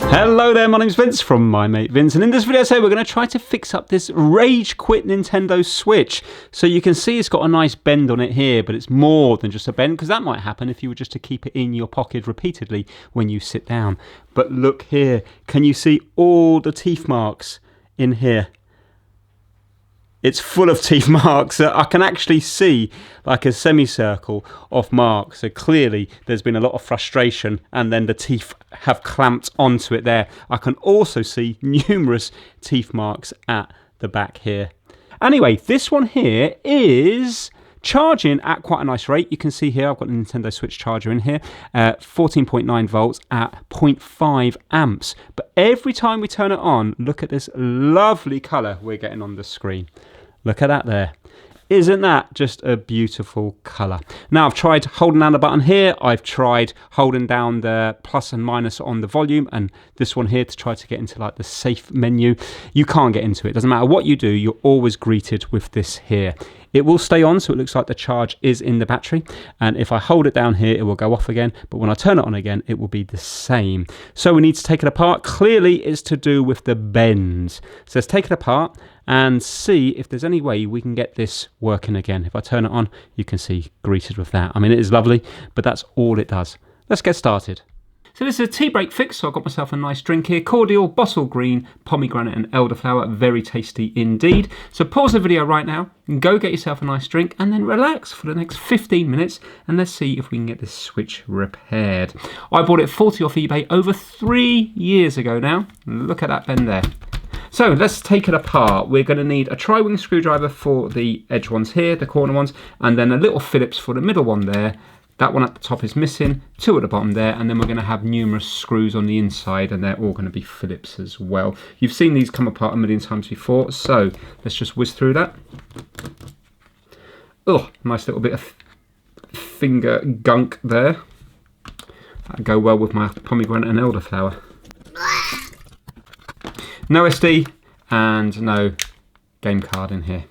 Hello there, my name's Vince from My Mate Vince, and in this video today we're going to try to fix up this rage quit Nintendo Switch. So you can see it's got a nice bend on it here, but it's more than just a bend, because that might happen if you were just to keep it in your pocket repeatedly when you sit down. But look here, can you see all the teeth marks in here? It's full of teeth marks. I can actually see like a semicircle of marks. So clearly there's been a lot of frustration and then the teeth have clamped onto it there. I can also see numerous teeth marks at the back here. Anyway, this one here is charging at quite a nice rate. You can see here I've got the Nintendo Switch charger in here, 14.9 volts at 0.5 amps. But every time we turn it on, look at this lovely colour we're getting on the screen. Look at that there. Isn't that just a beautiful colour? Now I've tried holding down the button here. I've tried holding down the plus and minus on the volume and this one here to try to get into like the safe menu. You can't get into it. Doesn't matter what you do, you're always greeted with this here. It will stay on, so it looks like the charge is in the battery. And if I hold it down here, it will go off again. But when I turn it on again, it will be the same. So we need to take it apart. Clearly it's to do with the bends. So let's take it apart and see if there's any way we can get this working again. If I turn it on, you can see greeted with that. I mean, it is lovely, but that's all it does. Let's get started. So this is a tea break fix, so I've got myself a nice drink here. Cordial, bottle green, pomegranate and elderflower, very tasty indeed. So pause the video right now and go get yourself a nice drink and then relax for the next 15 minutes and let's see if we can get this switch repaired. I bought it 40 off eBay over 3 years ago now. Look at that bend there. So let's take it apart. We're going to need a tri-wing screwdriver for the edge ones here, the corner ones, and then a little Phillips for the middle one there. That one at the top is missing, 2 at the bottom there, and then we're going to have numerous screws on the inside, and they're all going to be Phillips as well. You've seen these come apart a million times before, so let's just whiz through that. Oh, nice little bit of finger gunk there. That'd go well with my pomegranate and elderflower. No SD and no game card in here.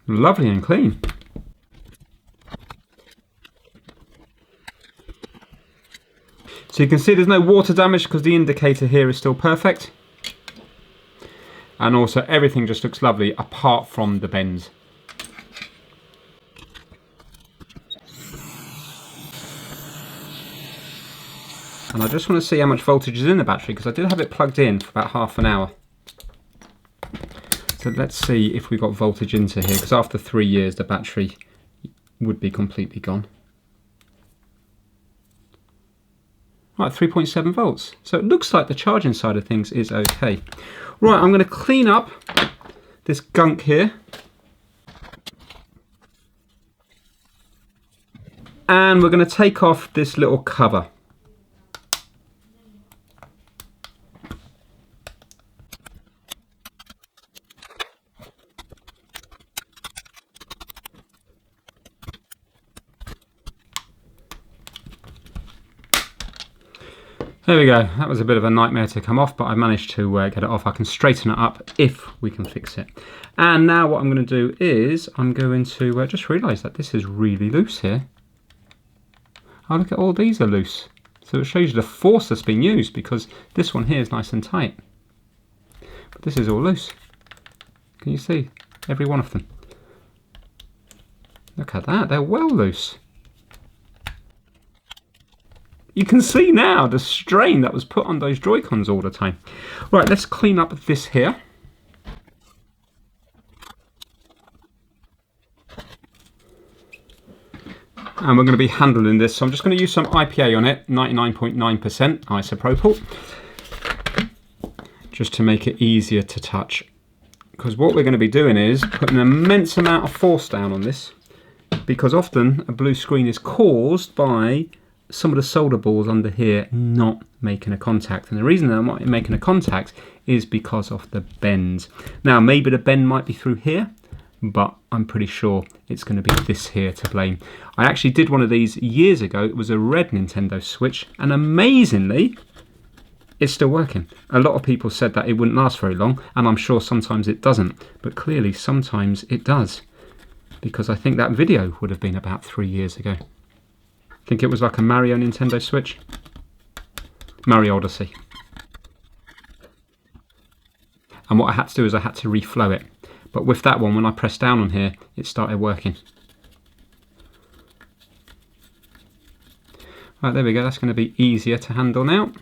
Lovely and clean. So you can see there's no water damage because the indicator here is still perfect. And also everything just looks lovely apart from the bends. And I just want to see how much voltage is in the battery because I did have it plugged in for about half an hour. So let's see if we've got voltage into here, because after 3 years the battery would be completely gone. Right, 3.7 volts. So it looks like the charging side of things is okay. Right, I'm going to clean up this gunk here. And we're going to take off this little cover. There we go, that was a bit of a nightmare to come off, but I managed to get it off. I can straighten it up if we can fix it. And now what I'm going to do is, I'm going to just realise that this is really loose here. Oh, look at all these are loose. So it shows you the force that's been used, because this one here is nice and tight. But this is all loose. Can you see? Every one of them. Look at that, they're well loose. You can see now the strain that was put on those Joy-Cons all the time. Right, let's clean up this here. And we're going to be handling this. So I'm just going to use some IPA on it, 99.9% isopropyl. Just to make it easier to touch. Because what we're going to be doing is putting an immense amount of force down on this. Because often a blue screen is caused by some of the solder balls under here not making a contact, and the reason they're not making a contact is because of the bends. Now maybe the bend might be through here, but I'm pretty sure it's going to be this here to blame. I actually did one of these years ago. It was a red Nintendo Switch, and amazingly it's still working. A lot of people said that it wouldn't last very long, and I'm sure sometimes it doesn't, but clearly sometimes it does, because I think that video would have been about 3 years ago. I think it was like a Mario Nintendo Switch. Mario Odyssey. And what I had to do is I had to reflow it. But with that one, when I pressed down on here, it started working. Right, there we go. That's going to be easier to handle now.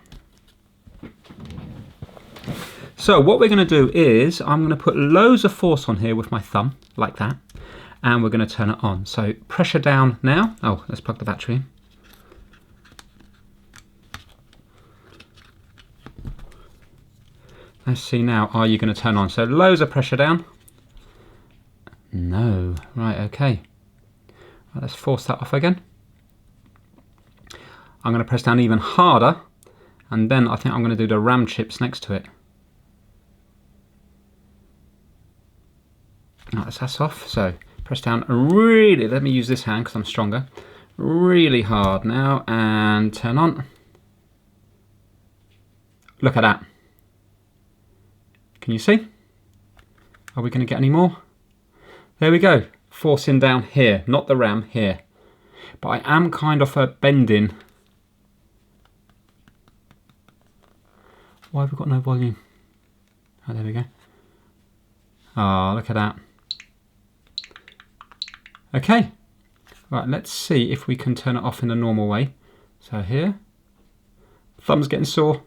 So what we're going to do is I'm going to put loads of force on here with my thumb, like that. And we're going to turn it on. So pressure down now. Oh, let's plug the battery in. Let's see now, are you going to turn on? So loads of pressure down. No. Right, okay. Right, let's force that off again. I'm going to press down even harder, and then I think I'm going to do the RAM chips next to it. Right, that's off. So press down really, let me use this hand because I'm stronger. Really hard now, and turn on. Look at that. Can you see? Are we going to get any more? There we go. Forcing down here, not the RAM, here. But I am kind of bending. Why have we got no volume? Oh, there we go. Oh, look at that. Okay. Right, let's see if we can turn it off in the normal way. So here. Thumb's getting sore.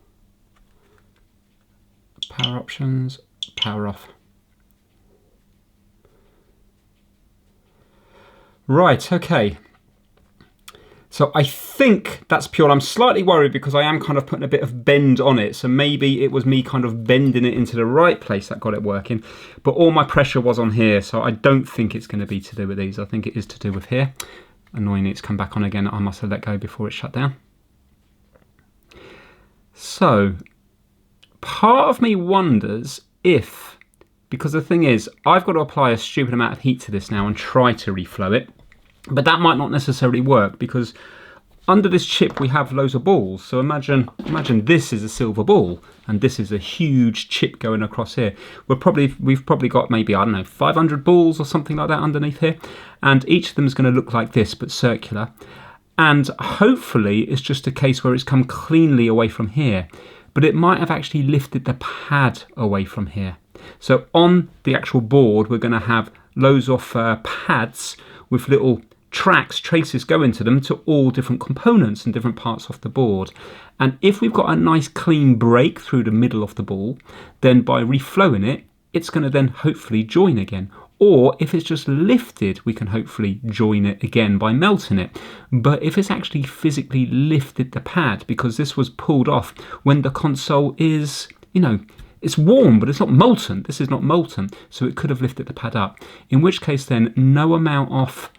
Power options, power off. Right, okay. So I think that's pure. I'm slightly worried because I am kind of putting a bit of bend on it. So maybe it was me kind of bending it into the right place that got it working. But all my pressure was on here. So I don't think it's going to be to do with these. I think it is to do with here. Annoyingly, it's come back on again. I must have let go before it shut down. So part of me wonders if, because the thing is, I've got to apply a stupid amount of heat to this now and try to reflow it, but that might not necessarily work because under this chip we have loads of balls. So imagine this is a silver ball and this is a huge chip going across here. We've probably got maybe, I don't know, 500 balls or something like that underneath here, and each of them is going to look like this but circular. And hopefully it's just a case where it's come cleanly away from here. But it might have actually lifted the pad away from here. So on the actual board, we're going to have loads of pads with little tracks, traces going to them to all different components and different parts of the board. And if we've got a nice clean break through the middle of the ball, then by reflowing it, it's going to then hopefully join again. Or if it's just lifted, we can hopefully join it again by melting it. But if it's actually physically lifted the pad, because this was pulled off when the console is, you know, it's warm, but it's not molten. This is not molten, so it could have lifted the pad up. In which case then, no amount of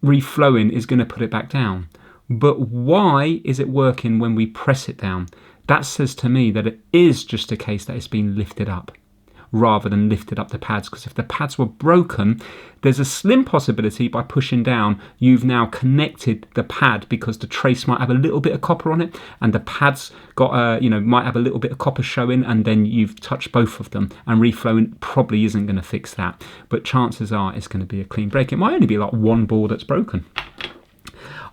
reflowing is going to put it back down. But why is it working when we press it down? That says to me that it is just a case that it's been lifted up, rather than lifted up the pads, because if the pads were broken, there's a slim possibility by pushing down you've now connected the pad, because the trace might have a little bit of copper on it and the pad's got might have a little bit of copper showing, and then you've touched both of them, and reflowing probably isn't going to fix that. But chances are it's going to be a clean break. It might only be like one ball that's broken.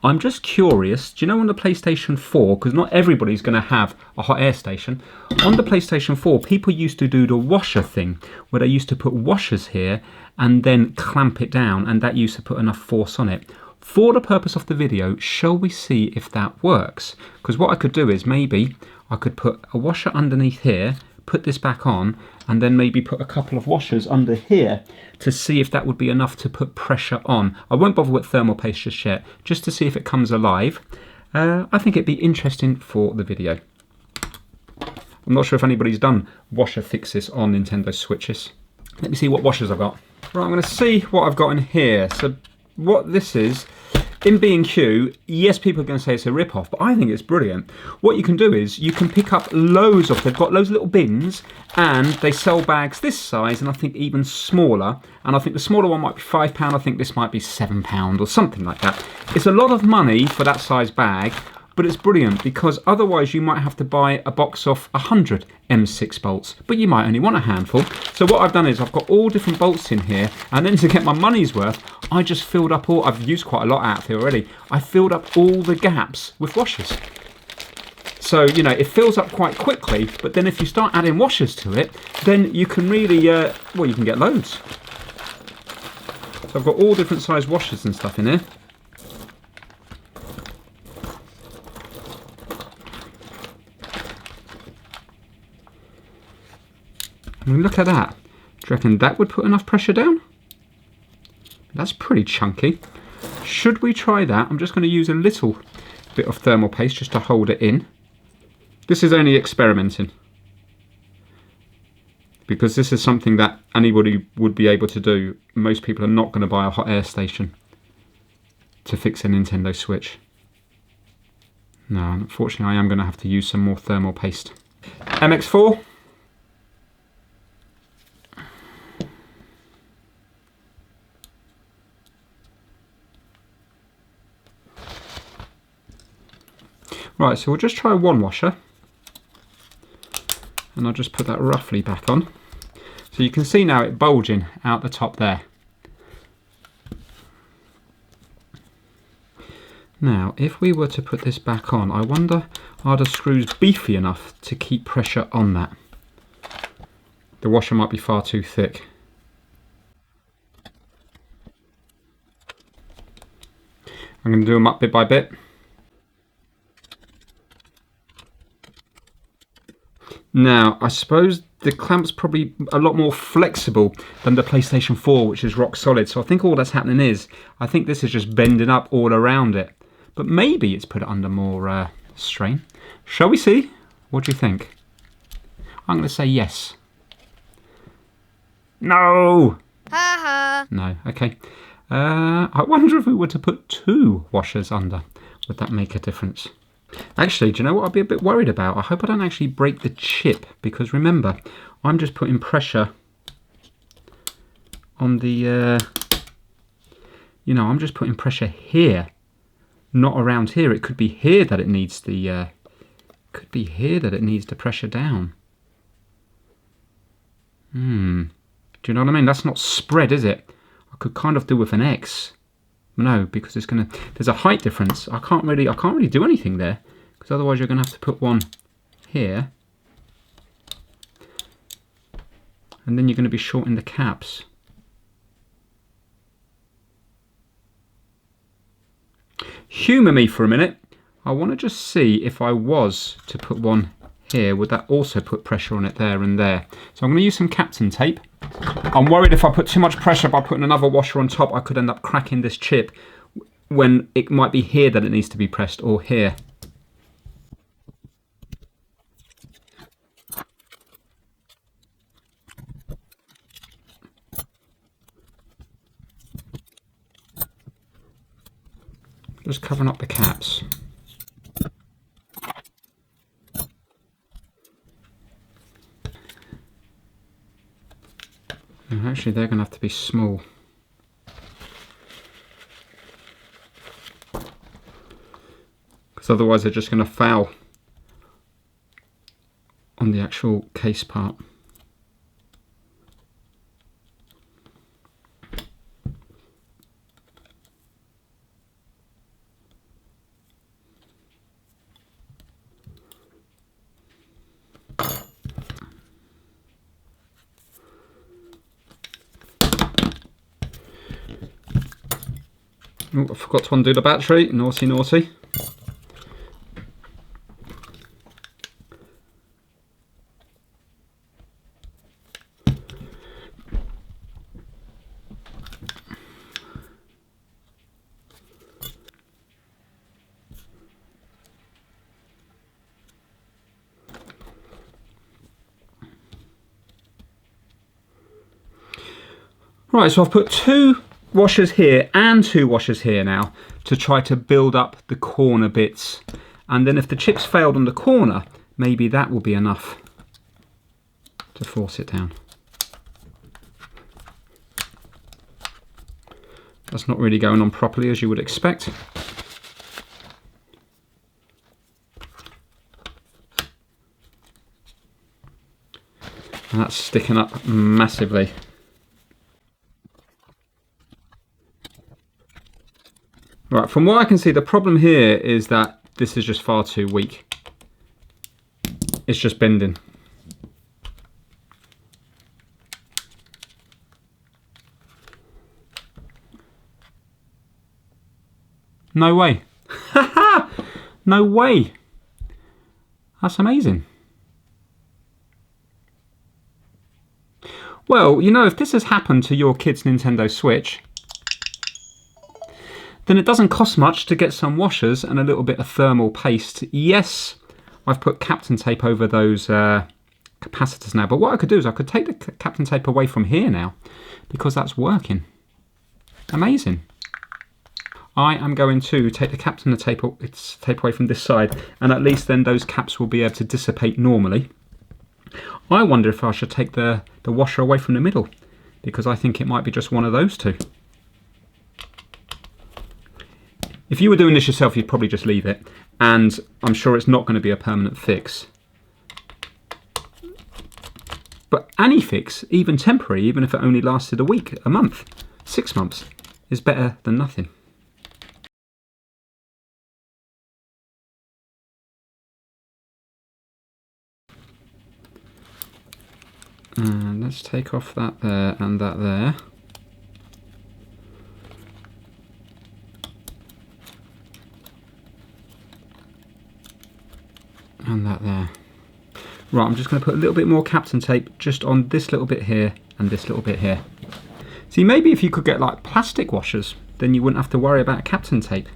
I'm just curious, do you know on the PlayStation 4, because not everybody's going to have a hot air station, on the PlayStation 4 people used to do the washer thing, where they used to put washers here and then clamp it down, and that used to put enough force on it. For the purpose of the video, shall we see if that works? Because what I could do is maybe I could put a washer underneath here, put this back on, and then maybe put a couple of washers under here to see if that would be enough to put pressure on. I won't bother with thermal paste just yet, just to see if it comes alive. I think it'd be interesting for the video. I'm not sure if anybody's done washer fixes on Nintendo Switches. Let me see what washers I've got. Right, I'm going to see what I've got in here. So what this is, in B&Q, yes, people are going to say it's a rip-off, but I think it's brilliant. What you can do is you can pick up loads of, they've got loads of little bins, and they sell bags this size, and I think even smaller. And I think the smaller one might be £5, I think this might be £7 or something like that. It's a lot of money for that size bag, But it's brilliant because otherwise you might have to buy a box of 100 M6 bolts, but you might only want a handful. So what I've done is I've got all different bolts in here, and then to get my money's worth, I just filled up all, I've used quite a lot out here already, I filled up all the gaps with washers. So, you know, it fills up quite quickly, but then if you start adding washers to it, then you can really, well, you can get loads. So I've got all different size washers and stuff in here. I mean, look at that. Do you reckon that would put enough pressure down? That's pretty chunky. Should we try that? I'm just going to use a little bit of thermal paste just to hold it in. This is only experimenting, because this is something that anybody would be able to do. Most people are not going to buy a hot air station to fix a Nintendo Switch. No, unfortunately I am going to have to use some more thermal paste. MX4. Right, so we'll just try one washer, and I'll just put that roughly back on. So you can see now it bulging out the top there. Now, if we were to put this back on, I wonder, are the screws beefy enough to keep pressure on that? The washer might be far too thick. I'm going to do them up bit by bit. Now, I suppose the clamp's probably a lot more flexible than the PlayStation 4, which is rock solid. So I think all that's happening is, I think this is just bending up all around it. But maybe it's put it under more strain. Shall we see? What do you think? I'm going to say yes. No! Ha ha! No, okay. I wonder if we were to put 2 washers under, would that make a difference? Actually, do you know what I'd be a bit worried about? I hope I don't actually break the chip, because remember, I'm just putting pressure on the, you know, I'm just putting pressure here, not around here. It could be here that it needs the, could be here that it needs the pressure down. Do you know what I mean? That's not spread, is it? I could kind of do with an X. No, because it's gonna. There's a height difference. I can't really do anything there, because otherwise you're gonna have to put one here, and then you're gonna be short in the caps. Humour me for a minute. I want to just see if I was to put one here, would that also put pressure on it there and there? So I'm going to use some Captain tape. I'm worried if I put too much pressure by putting another washer on top, I could end up cracking this chip when it might be here that it needs to be pressed, or here. Just covering up the caps. And actually, they're going to have to be small. Because otherwise they're just going to foul on the actual case part. Oh, I forgot to undo the battery. Naughty, naughty. Right, so I've put 2 washers here and 2 washers here now to try to build up the corner bits, and then if the chips failed on the corner, maybe that will be enough to force it down. That's not really going on properly, as you would expect. And that's sticking up massively. Right, from what I can see, the problem here is that this is just far too weak. It's just bending. No way. No way. That's amazing. Well, you know, if this has happened to your kid's Nintendo Switch, then it doesn't cost much to get some washers and a little bit of thermal paste. Yes, I've put Captain tape over those capacitors now, but what I could do is I could take the Captain tape away from here now, because that's working. Amazing. I am going to take the Captain tape away from this side, and at least then those caps will be able to dissipate normally. I wonder if I should take the washer away from the middle, because I think it might be just one of those two. If you were doing this yourself, you'd probably just leave it, and I'm sure it's not going to be a permanent fix. But any fix, even temporary, even if it only lasted a week, a month, 6 months, is better than nothing. And let's take off that there and that there. And that there. Right, I'm just going to put a little bit more Captain tape just on this little bit here and this little bit here. See, maybe if you could get like plastic washers, then you wouldn't have to worry about Captain tape.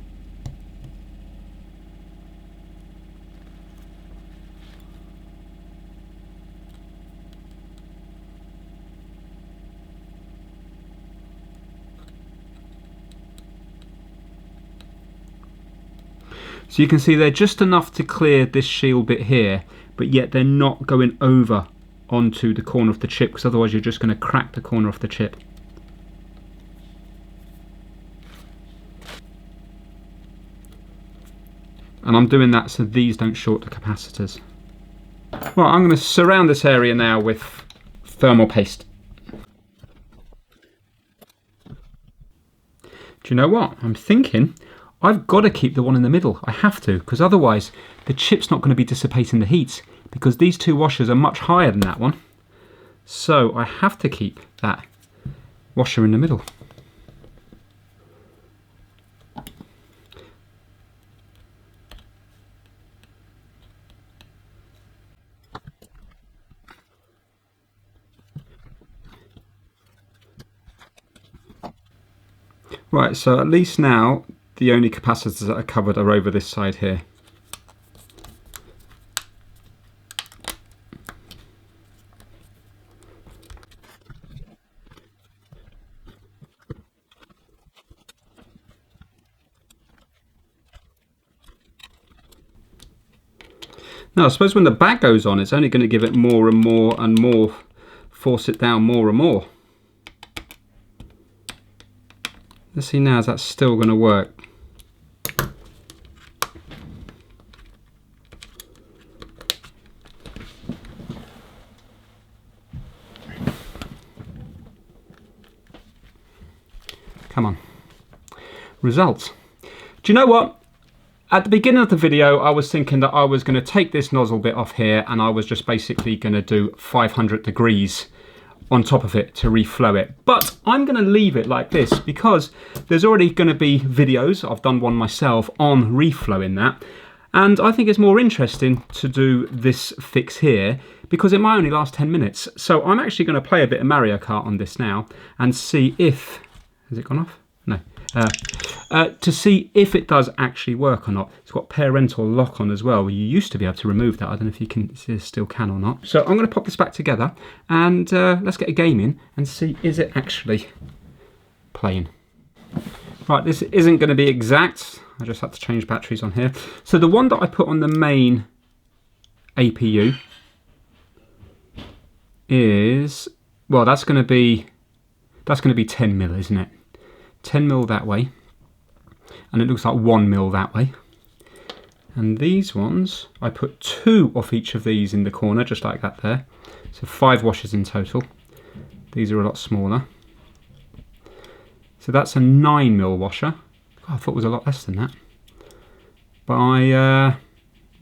So you can see they're just enough to clear this shield bit here, but yet they're not going over onto the corner of the chip, because otherwise you're just going to crack the corner of the chip. And I'm doing that so these don't short the capacitors. Well, I'm going to surround this area now with thermal paste. Do you know what? I'm thinking I've got to keep the one in the middle. I have to, because otherwise the chip's not going to be dissipating the heat, because these two washers are much higher than that one. So I have to keep that washer in the middle. Right, so at least now the only capacitors that are covered are over this side here. Now I suppose when the back goes on, it's only going to give it more and more and more, force it down more and more. Let's see now, is that still going to work? Come on. Results. Do you know what? At the beginning of the video, I was thinking that I was going to take this nozzle bit off here and I was just basically going to do 500 degrees on top of it to reflow it. But I'm going to leave it like this because there's already going to be videos, I've done one myself, on reflowing that. And I think it's more interesting to do this fix here because it might only last 10 minutes. So I'm actually going to play a bit of Mario Kart on this now and see if... Has it gone off? No. To see if it does actually work or not. It's got parental lock on as well. You used to be able to remove that. I don't know if you can still can or not. So I'm going to pop this back together and let's get a game in and see is it actually playing. Right, this isn't going to be exact. I just had to change batteries on here. So the one that I put on the main APU is, well, that's going to be 10 mil, isn't it? 10 mil that way, and it looks like 1 mil that way, And these ones, I put 2 off each of these in the corner, just like that there. So 5 washers in total. These are a lot smaller. So that's a 9mm washer. Oh, I thought it was a lot less than that. By,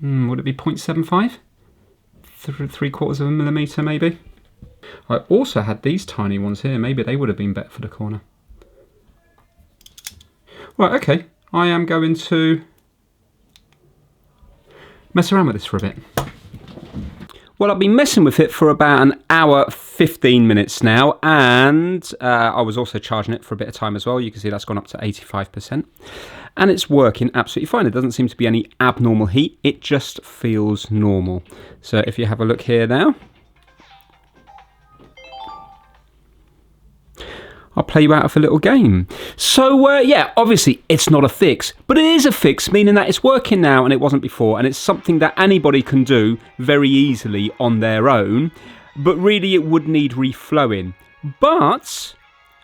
would it be 0.75? 3/4 of a millimetre maybe? I also had these tiny ones here. Maybe they would have been better for the corner. Right, okay. I am going to mess around with this for a bit. Well, I've been messing with it for about an hour, 15 minutes now, and I was also charging it for a bit of time as well. You can see that's gone up to 85%, and it's working absolutely fine. It doesn't seem to be any abnormal heat. It just feels normal. So if you have a look here now, I'll play you out of a little game. So yeah, obviously it's not a fix, but it is a fix, meaning that it's working now and it wasn't before, and it's something that anybody can do very easily on their own, but really it would need reflowing. But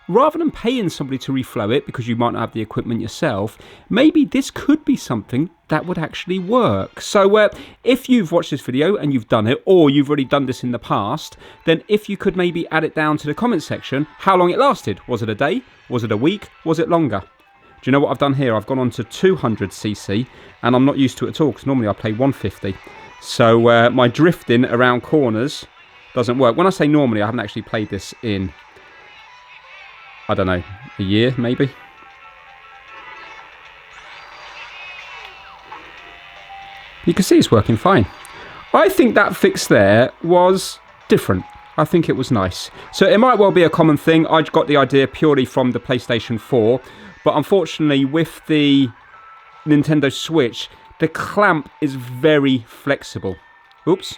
rather than paying somebody to reflow it, because you might not have the equipment yourself, maybe this could be something that would actually work. So if you've watched this video and you've done it, or you've already done this in the past, then if you could maybe add it down to the comment section, how long it lasted. Was it a day? Was it a week? Was it longer? Do you know what I've done here? I've gone on to 200cc, and I'm not used to it at all, because normally I play 150. So my drifting around corners doesn't work. When I say normally, I haven't actually played this in, I don't know, a year maybe. You can see it's working fine. I think that fix there was different. I think it was nice. So it might well be a common thing. I got the idea purely from the PlayStation 4, but unfortunately with the Nintendo Switch, the clamp is very flexible. Oops.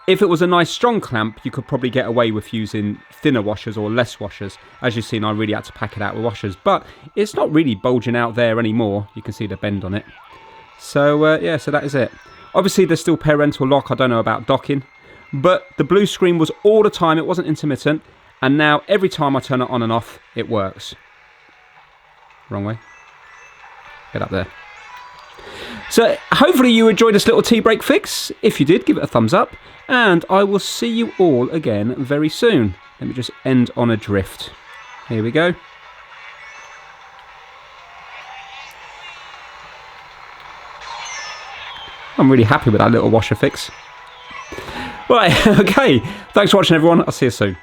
If it was a nice strong clamp, you could probably get away with using thinner washers or less washers. As you've seen, I really had to pack it out with washers, but it's not really bulging out there anymore. You can see the bend on it. So yeah, so that is it. Obviously there's still parental lock. I don't know about docking, but the blue screen was all the time. It wasn't intermittent, and now every time I turn it on and off, it works. Wrong way. Get up there. So hopefully you enjoyed this little tea break fix. If you did, give it a thumbs up, and I will see you all again very soon. Let me just end on a drift. Here we go. I'm really happy with that little washer fix. Right, okay. Thanks for watching, everyone. I'll see you soon.